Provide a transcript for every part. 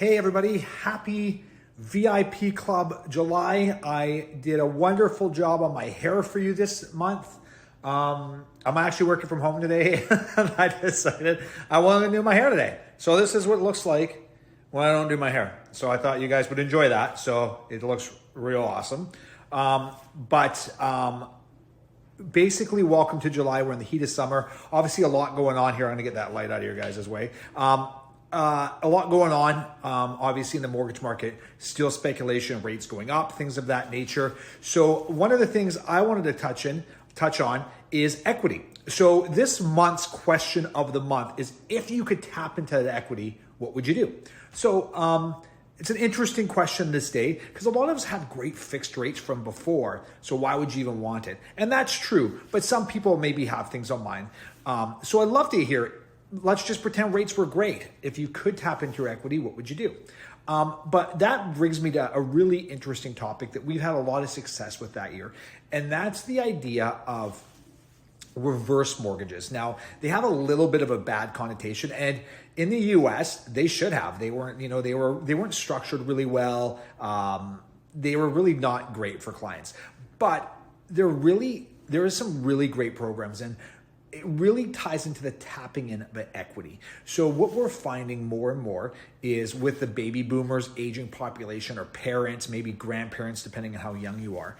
Hey everybody, happy VIP Club July. I did a wonderful job on my hair for you this month. I'm actually working from home today and I decided I wanted to do my hair today. So this is what it looks like when I don't do my hair. So I thought you guys would enjoy that. So it looks real awesome. Basically, welcome to July. We're in the heat of summer. Obviously a lot going on here. I'm gonna get that light out of your guys' way. A lot going on, obviously in the mortgage market, still speculation, rates going up, things of that nature. So one of the things I wanted to touch on is equity. So this month's question of the month is, if you could tap into that equity, what would you do? So it's an interesting question this day because a lot of us have great fixed rates from before. So why would you even want it? And that's true, but some people maybe have things on mind. So I'd love to hear it. Let's just pretend rates were great. If you could tap into your equity, what would you do? But that brings me to a really interesting topic that we've had a lot of success with that year. And that's the idea of reverse mortgages. Now, they have a little bit of a bad connotation, and in the US, they should have. They weren't, they weren't structured really well. They were really not great for clients. But there is some really great programs, and it really ties into the tapping in of equity. So what we're finding more and more is with the baby boomers, aging population, or parents, maybe grandparents, depending on how young you are,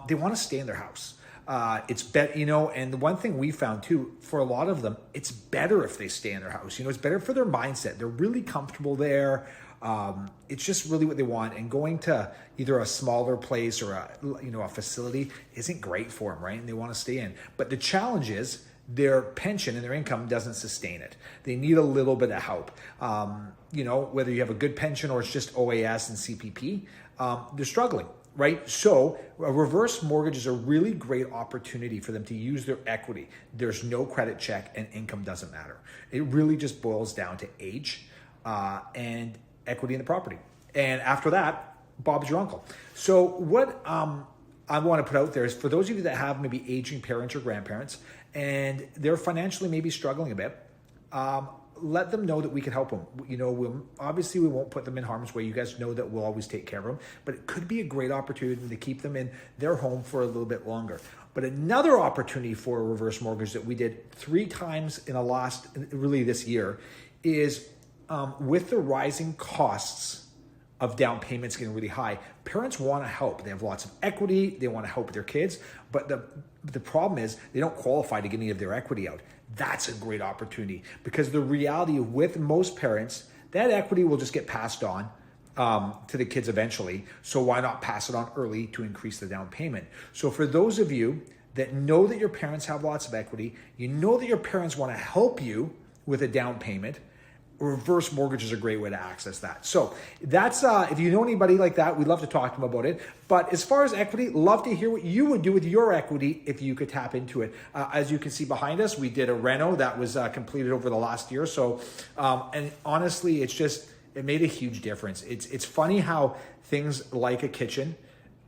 they want to stay in their house. It's better, and the one thing we found too, for a lot of them, it's better if they stay in their house. It's better for their mindset. They're really comfortable there. It's just really what they want. And going to either a smaller place or a facility isn't great for them, right? And they want to stay in. But the challenge is, their pension and their income doesn't sustain it. They need a little bit of help. Whether you have a good pension or it's just OAS and CPP, they're struggling, right? So a reverse mortgage is a really great opportunity for them to use their equity. There's no credit check and income doesn't matter. It really just boils down to age and equity in the property. And after that, Bob's your uncle. So what I want to put out there is, for those of you that have maybe aging parents or grandparents and they're financially maybe struggling a bit, let them know that we can help them. Obviously we won't put them in harm's way. You guys know that we'll always take care of them, but it could be a great opportunity to keep them in their home for a little bit longer. But another opportunity for a reverse mortgage that we did 3 times in this year is with the rising costs of down payments getting really high, parents want to help. They have lots of equity. They want to help their kids. But the problem is they don't qualify to get any of their equity out. That's a great opportunity, because the reality with most parents, that equity will just get passed on to the kids eventually. So why not pass it on early to increase the down payment? So for those of you that know that your parents have lots of equity, that your parents want to help you with a down payment, reverse mortgage is a great way to access that. So that's, if you know anybody like that, we'd love to talk to them about it. But as far as equity, love to hear what you would do with your equity if you could tap into it. As you can see behind us, we did a reno that was completed over the last year. So, and honestly, it made a huge difference. It's funny how things like a kitchen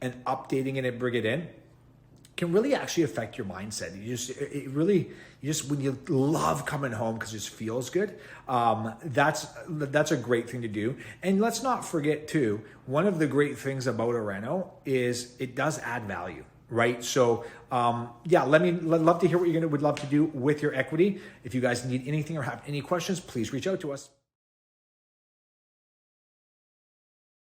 and updating it and bring it in can really actually affect your mindset. When you love coming home because it just feels good, that's a great thing to do. And let's not forget too, one of the great things about a reno is it does add value, right? So love to hear what would love to do with your equity. If you guys need anything or have any questions, please reach out to us.